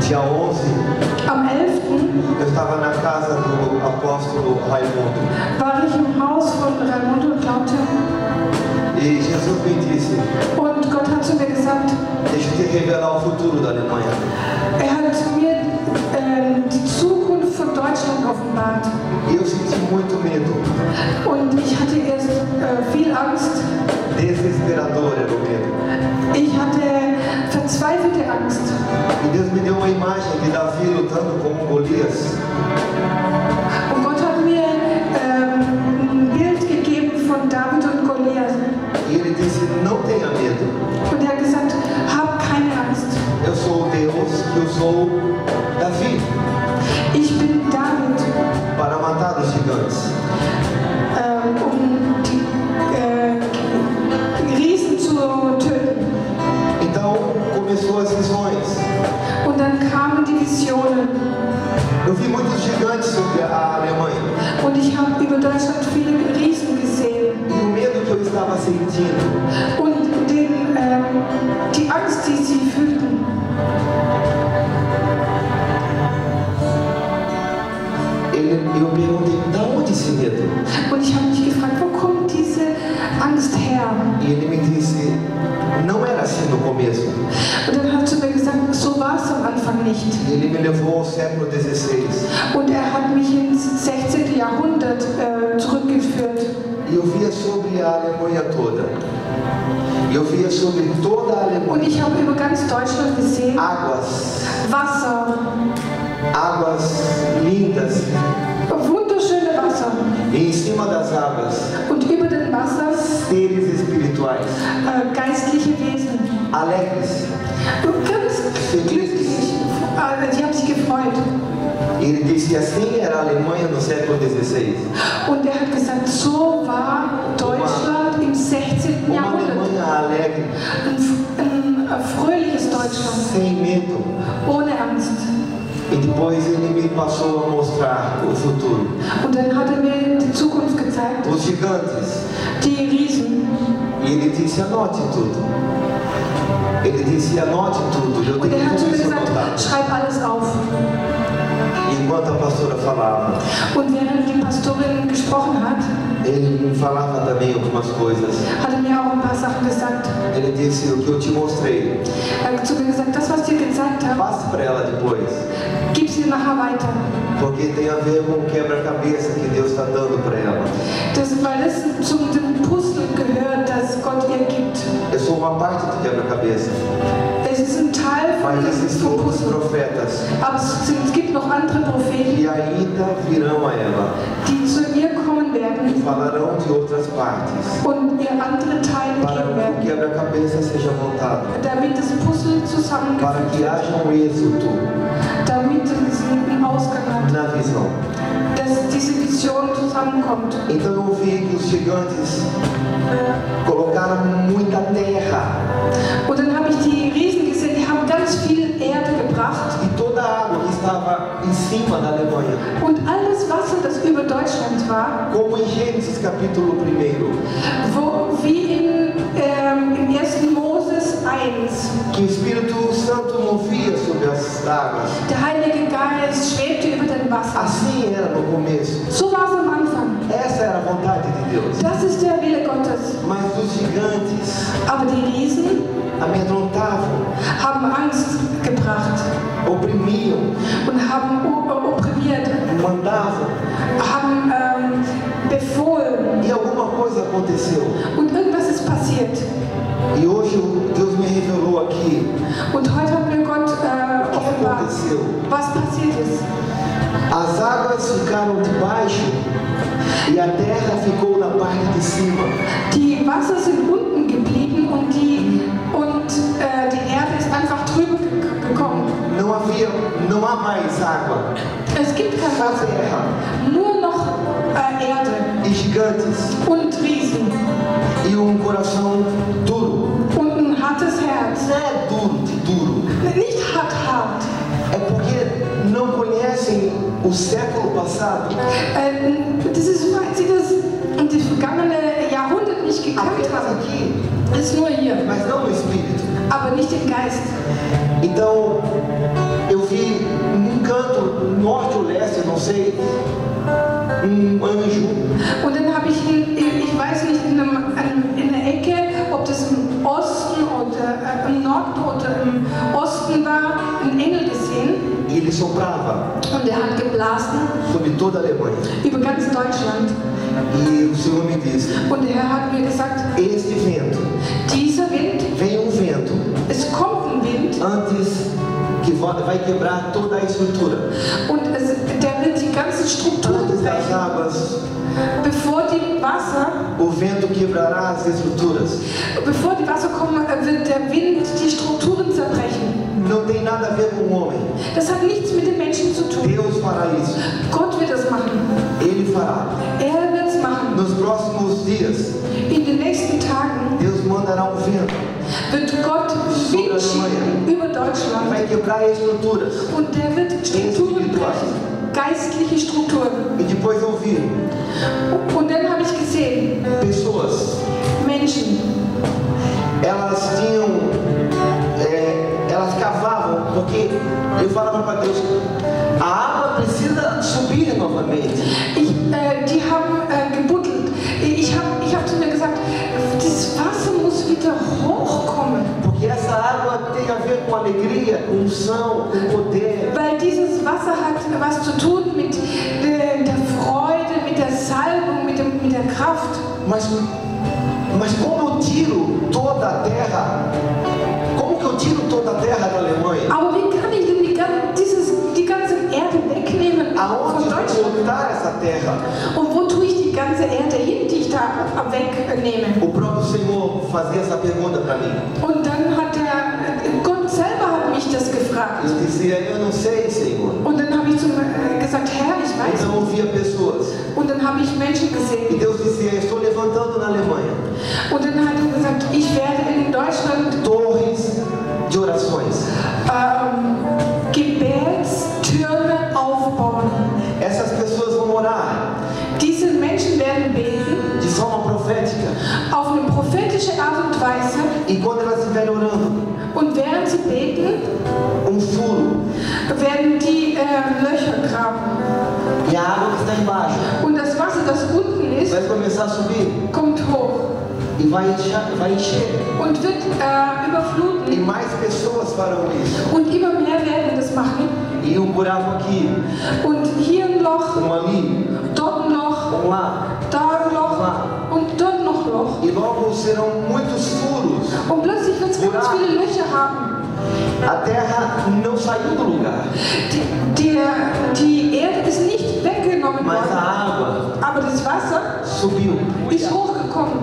Dia 11, Am 11. eu estava na casa do apóstolo Raimundo. war ich im Haus von Raimundo und Claudia. E Jesus me disse, Und Gott hat zu mir gesagt, deixa eu te revelar o futuro da Alemanha. er hat mir die Zukunft von Deutschland offenbart. E eu senti muito medo. Und ich hatte erst viel Angst. Desesperador era o medo. Ich hatte verzweifelte Angst. E Deus me deu uma imagem de Davi lutando com Golias. Und Gott hat mir ein Bild gegeben von David und Goliath. E ele disse, não tenha medo. Und er hat gesagt, hab keine Angst. Eu sou o Deus que usou Davi Ich bin David, para matar os gigantes. um die Riesen zu töten. Então começou as visões. Und dann kamen die Visionen. Eu vi muitos gigantes sobre a Alemanha. Und ich habe über Deutschland viele Riesen gesehen. E o medo que eu estava sentindo, Und die Angst, die sie fühlten. eu perguntei, da onde esse medo? Und ich habe mich gefragt, wo kommt diese Angst her? E ele me disse, não era assim no começo. Und dann hat er zu mir gesagt, so war es am Anfang nicht. E ele me levou ao século XVI. Und er hat mich ins 16. Jahrhundert zurückgeführt. E eu via sobre a Alemanha toda. Eu via sobre toda a Und ich Alemanha habe über ganz Deutschland gesehen, águas, Wasser, águas lindas. wunderschöne Wasser. E em cima das águas, Und über dem Wasser seres espirituais, geistliche Wesen. alegres. Und ganz glücklich. Sie haben sich gefreut. E ele disse, assim era a Alemanha no século XVI. Und er hat gesagt, so war Deutschland im 16. Uma Jahrhundert. Alemanha alegre, Ein fröhliches Deutschland, sem medo. ohne Angst. E depois ele me passou a mostrar o futuro. Und dann hat er mir die Zukunft gezeigt, Os gigantes. die Riesen. E ele disse, anote tudo. Ele disse, anote tudo. Eu Und er tenho hat zu tudo mir isso gesagt, anotado. schreib alles auf. E enquanto a pastora falava, Und während die Pastorin gesprochen hat, ele me falava também algumas coisas. hat er mir auch ein paar Sachen gesagt. Ele disse, o que eu te mostrei, Er hat zu mir gesagt, das, was ich dir gezeigt habe, passe para ela depois. gib sie nachher weiter. Porque tem a ver com o quebra-cabeça que Deus está dando para ela. Weil es zu dem Puzzle gehört, das Gott ihr gibt. Eu sou uma parte do quebra-cabeça. Es ist ein Teil Mas existem vom outros Puzzle. profetas Aber es gibt noch andere Propheten, que ainda virão a ela die zu ihr kommen e werden falarão de outras partes und ihr andere Teile para geben que o werden, quebra-cabeça seja montado, damit das Puzzle para zusammengefügt que haja êxito damit es einen Ausgang hat, na visão. dass diese Vision zusammenkommt. Então eu vi que os gigantes colocaram muita terra Und dann habe ich die Riesen gesehen, die haben ganz viel Erde gebracht e toda a água que estava em cima da Alemanha, und alles Wasser, das über Deutschland war, como em Gênesis capítulo 1, wie im 1. Moses 1. que o Espírito Santo movia sobre as águas. Der Heilige Geist schwebte über dem Wasser. Assim era no começo. So war es am Anfang. Essa era a vontade de Deus. Das ist der Wille Gottes. Mas os gigantes Aber die Riesen amedrontavam, haben Angst gebracht oprimiam, und haben opprimiert, mandavam. haben befohlen. E alguma coisa aconteceu. Und irgendwas ist passiert. E hoje Deus me revelou aqui Und heute hat mir Gott o que offenbart, aconteceu. was passiert ist. As águas ficaram debaixo e a terra ficou na parte de cima. Die Wasser sind unten geblieben und die Erde ist einfach drüber gekommen. Não há mais água. Es gibt kein Só Wasser, terra nur noch Erde e gigantes und Riesen e coração duro. und ein hartes Herz. Não é duro de duro. Nicht hart. É porque não conhecem o século passado. Das ist, weil sie das vergangene Jahrhundert nicht gekannt Apenas haben. aqui, Das ist nur hier, mas não no espírito. aber nicht im Geist. Então, eu vi num canto, norte ou leste, não sei, anjo. Und dann habe ich weiß nicht, in der Ecke, ob das im Osten oder im Norden oder im Osten war, einen Engel gesehen. E ele soprava Und er hat geblasen sobre toda a Alemanha. über ganz Deutschland. E o Senhor me disse: Und der Herr hat mir gesagt, este vento, dieser Wind, vem vento, es kommt ein Wind antes que vai quebrar toda a estrutura. und der wird die ganzen Strukturen Antes das brechen. águas, Bevor die Wasser o vento quebrará as estruturas. Bevor die Wasser kommen, wird der Wind die Strukturen zerbrechen. Não tem nada a ver com o homem. Das hat nichts mit den Menschen zu tun. Deus fará isso. Gott wird das machen. Ele fará. Er wird es machen. Nos próximos dias, In den nächsten Tagen Deus mandará vento. wird Gott Wind schicken über Deutschland. Vai quebrar estruturas. Und der wird Strukturen brechen. Geistliche Strukturen. E depois eu vi Und dann habe ich gesehen, pessoas. Menschen, Elas tinham, elas cavavam, porque eu falava para Deus, a água precisa subir novamente. die haben gebuddelt. Ich hab zu mir gesagt, das Wasser muss wieder hochkommen. Porque essa água tem a ver com alegria, com unção, com poder. Weil dieses Wasser hat was zu tun mit der Freude, mit der Salbung, mit der Kraft. Mas como eu tiro toda a terra? Como que eu tiro toda a terra da Alemanha? Aber wie kann ich denn die ganze Erde wegnehmen Aonde von eu vou Deutschland? botar essa terra? Und wo tue ich die ganze Erde hin, die ich da wegnehme? O próprio Senhor fazia essa pergunta para mim. Und dann hat Gott selber hat mich das gefragt. Eu dizia, eu não sei, Senhor. Und dann habe ich gesagt, Herr, ich weiß. Então eu via pessoas. Und dann habe ich Menschen E gesehen. Deus dizia, eu estou levantando na Alemanha Und dann hat er gesagt, ich werde in Deutschland torres de orações. Gebetstürme aufbauen. Essas pessoas vão orar Diese Menschen werden beten de forma profética. auf eine prophetische Art und Weise. E quando elas estiverem orando, Und während sie beten, furo werden die Löcher graben. e a água que está embaixo Und das Wasser, das unten ist, vai começar a subir kommt hoch e vai encher. und wird E überfluten. mais pessoas farão isso. Und immer mehr werden das machen. E buraco aqui, Und hier ein Loch, ali, dort ein Loch, lá. da ein Loch und dort noch ein Loch. E logo serão muitos furos. Und plötzlich wird es ganz viele Löcher haben. A terra não saiu do lugar, Die Erde ist nicht weggenommen mas a worden, água aber das Wasser subiu. ist hochgekommen.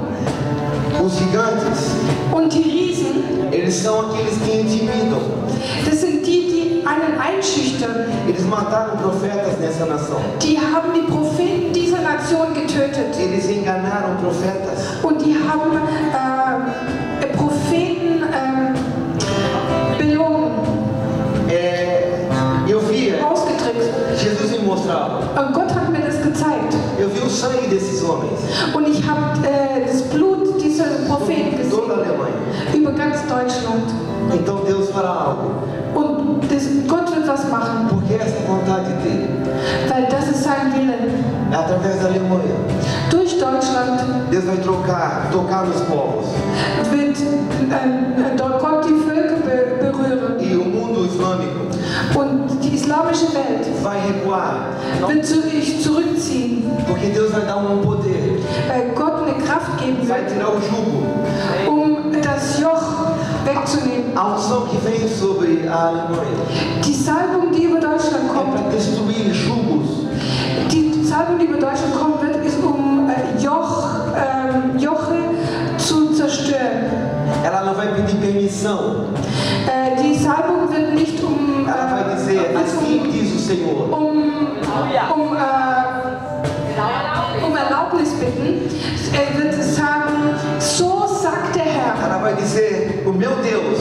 Os gigantes, Und die Riesen, eles são aqueles que intimidam. das sind die einen einschüchtern. Eles mataram profetas nessa nação. Die haben die Propheten dieser Nation getötet. Eles enganaram profetas. Und die haben Propheten belogen, Eu via, ausgetrickst. Jesus me mostrava. Und Gott hat mir das gezeigt. Eu vi o sangue desses homens, Und ich habe das Blut dieser Propheten em toda a gesehen. Alemanha. Über ganz Deutschland. Então Deus fará algo, Und Gott wird was machen. porque essa é a vontade dele. Weil das ist sein Wille. É através da Alemanha. Durch Deutschland Deus vai tocar nos povos. wird Gott die Völker berühren. E o mundo islâmico Und die islamische Welt vai recuar, wird sich zurückziehen. porque Deus vai dar poder, Weil Gott eine Kraft geben vai wird, tirar o jugo. um das Joch wegzunehmen. A unção que vem sobre a Alemanha Die Salbung, die über Deutschland é kommt, para destruir jugos, die Salbung, die über Deutschland kommen wird, ist Joche zu zerstören. ela não vai pedir permissão, Die Salbung wird nicht ela vai dizer, assim diz o Senhor. um Erlaubnis bitten. Er wird sagen, so sagt der Herr. Ela vai dizer, o meu Deus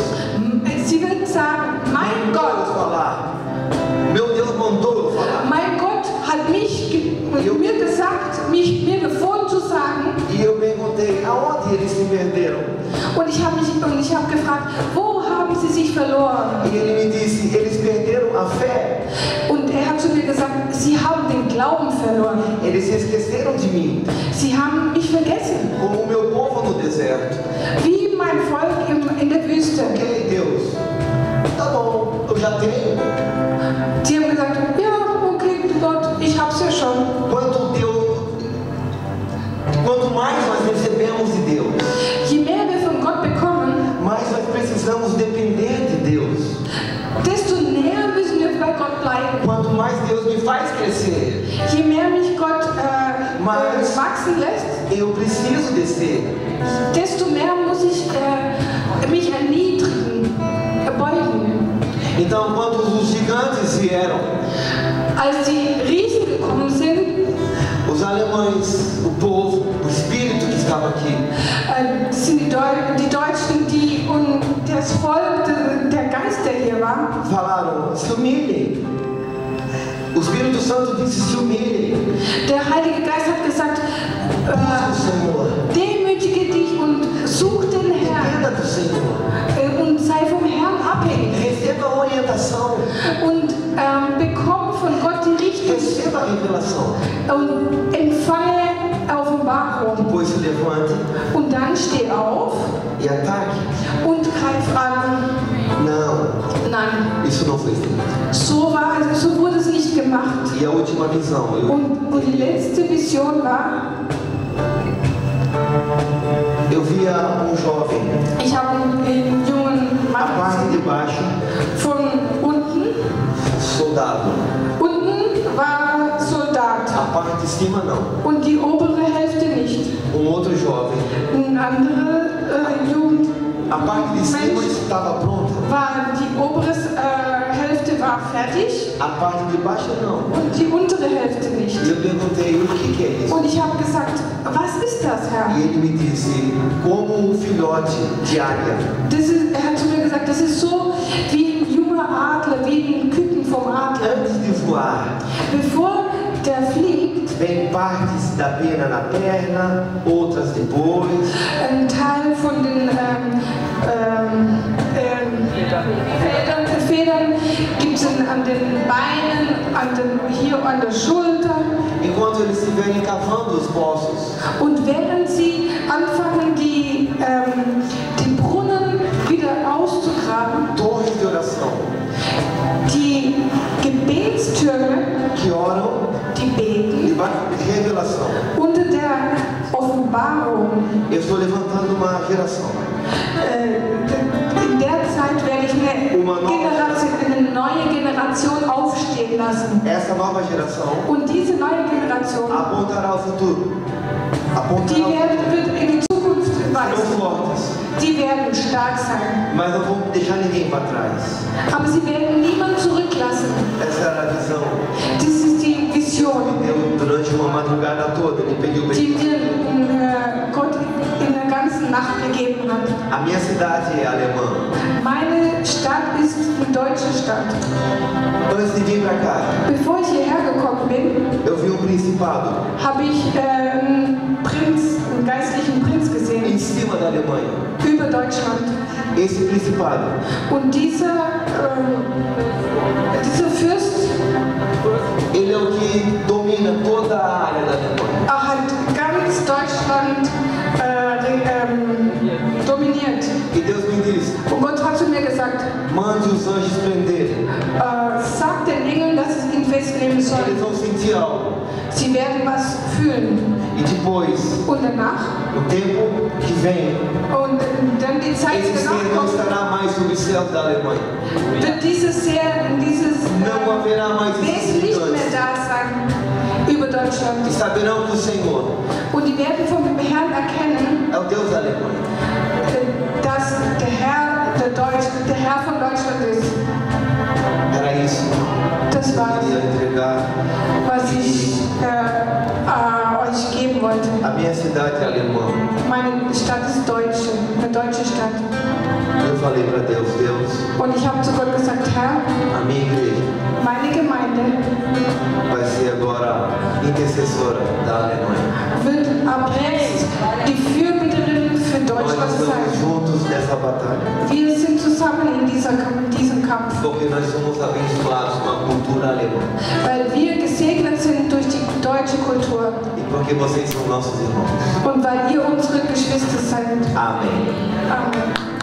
Sie wird sagen, mein mandou eu Gott, falar, meu Deus mandou eu falar. mein Gott hat mir gesagt, mir befohlen zu sagen. E eu perguntei, aonde eles se perderam? Und ich habe gefragt, wo haben sie sich verloren. E ele me disse, eles perderam a fé. Und er hat zu mir gesagt, sie haben den Glauben verloren. Eles se esqueceram de mim, Sie haben mich vergessen. como o meu povo no deserto. Wie mein Volk in der Wüste. Ok, Deus, tá bom, eu já tenho. Sie haben gesagt, ja, okay, Gott, ich hab's ja schon. Quanto mais nós recebemos de Deus, Je mehr wir von Gott bekommen, mais nós precisamos depender de Deus. desto näher müssen wir bei Gott bleiben. Quanto mais Deus me faz crescer, Je mehr mich Gott Mas- wachsen lässt, eu preciso descer. desto mehr muss ich mich erniedrigen, beugen. Então, quando os gigantes vieram, Als die Riesen gekommen sind, os alemães, o povo, o espírito que estava aqui, sind die Deutschen, und das Volk, der Geist, der hier war, falaram: se humilhem. O Espírito Santo disse: se humilhem. der Heilige Geist hat gesagt, Busca o Senhor. demütige dich und such den Herrn Dependa do Senhor. und sei vom Herrn abhängig Receba a orientação. und bekomm von Gott die Richtung Receba a revelação. und empfange Offenbarung. Depois se levante Und dann steh auf e ataque. und greif an. Não, Nein, isso não foi feito. so wurde es nicht gemacht. E a última visão, Und die letzte Vision war, eu via um jovem, ich habe einen jungen a parte de Mann baixo, von unten. soldado. Unten war Soldat A parte de cima, não. und die obere Hälfte nicht. Outro jovem. Eine andere Jugend A parte de cima estava pronta. war, die obere Hälfte war fertig A parte de baixo, não. und die untere Hälfte nicht. E eu perguntei: o que é isso? Und ich habe gesagt, was ist das, Herr? E ele me disse: como um filhote de águia. Er hat zu mir gesagt, das ist so wie ein junger Adler, wie ein Küken vom Adler. Antes de voar, Bevor der fliegt, vem partes da pena na perna, outras depois. ein Teil von den Federn gibt es an den Beinen, hier an der Schulter. Enquanto eles estiverem cavando os poços, Und während sie anfangen, die Brunnen wieder auszugraben, torres de oração, die Gebetstürme, que oram die beten, debaixo de revelação. unter der Offenbarung. Eu estou levantando uma geração. In der Zeit werde ich eine neue Generation aufstehen lassen. Essa nova geração Und diese neue Generation, apontará ao futuro. Apontará die ao futuro. wird in die Zukunft Serão weisen. fortes, Die werden stark sein. mas não vão deixar ninguém para trás. Aber sie werden niemanden zurücklassen. Essa era a visão Das ist die Vision, que Deus, durante uma madrugada toda, ele pediu bem. die mir Gott in der ganzen Nacht gegeben hat. A minha cidade é alemã. Meine Stadt ist eine deutsche Stadt. Antes de vir para cá, Bevor ich hierher gekommen bin, eu vi um principado habe ich einen geistlichen Prinz em gesehen cima da Alemanha. über Deutschland. Esse principado, Und dieser Fürst ele é o que domina toda a área da Alemanha. hat ganz Deutschland dominiert. E Deus me disse: Und Gott hat zu mir gesagt, mande os anjos prenderem. sag den Engeln, dass sie ihn festnehmen Eles sollen. vão sentir algo. Sie werden was fühlen. E depois, Und danach, no tempo que vem, und dann die Zeit esse ser não danach kommt, estará mais sob o céu da Alemanha. wird dieses Não haverá mais Wesen esses nicht mehr gigantes. da sein über Deutschland. E saberão que o Senhor Und die werden vom Herrn erkennen, é o Deus da Alemanha. dass der Herr von Deutschland ist. Era isso Das que war eu queria entregar. was ich euch geben wollte. A minha cidade é alemã. Meine Stadt ist eine deutsche Stadt. Eu falei para Deus: Deus, Und ich habe zu Gott gesagt, Herr, a minha igreja meine Gemeinde vai ser agora intercessora da Alemanha. wird ab jetzt die Fürbitterin für Nós Deutschland estamos sein. juntos nessa batalha. Wir sind zusammen zusammen in diesem Kampf. Porque nós somos abençoados com a cultura alemã. Weil wir gesegnet sind durch die deutsche Kultur. E porque vocês são nossos irmãos. Und weil ihr unsere Geschwister seid. Amém. Amen.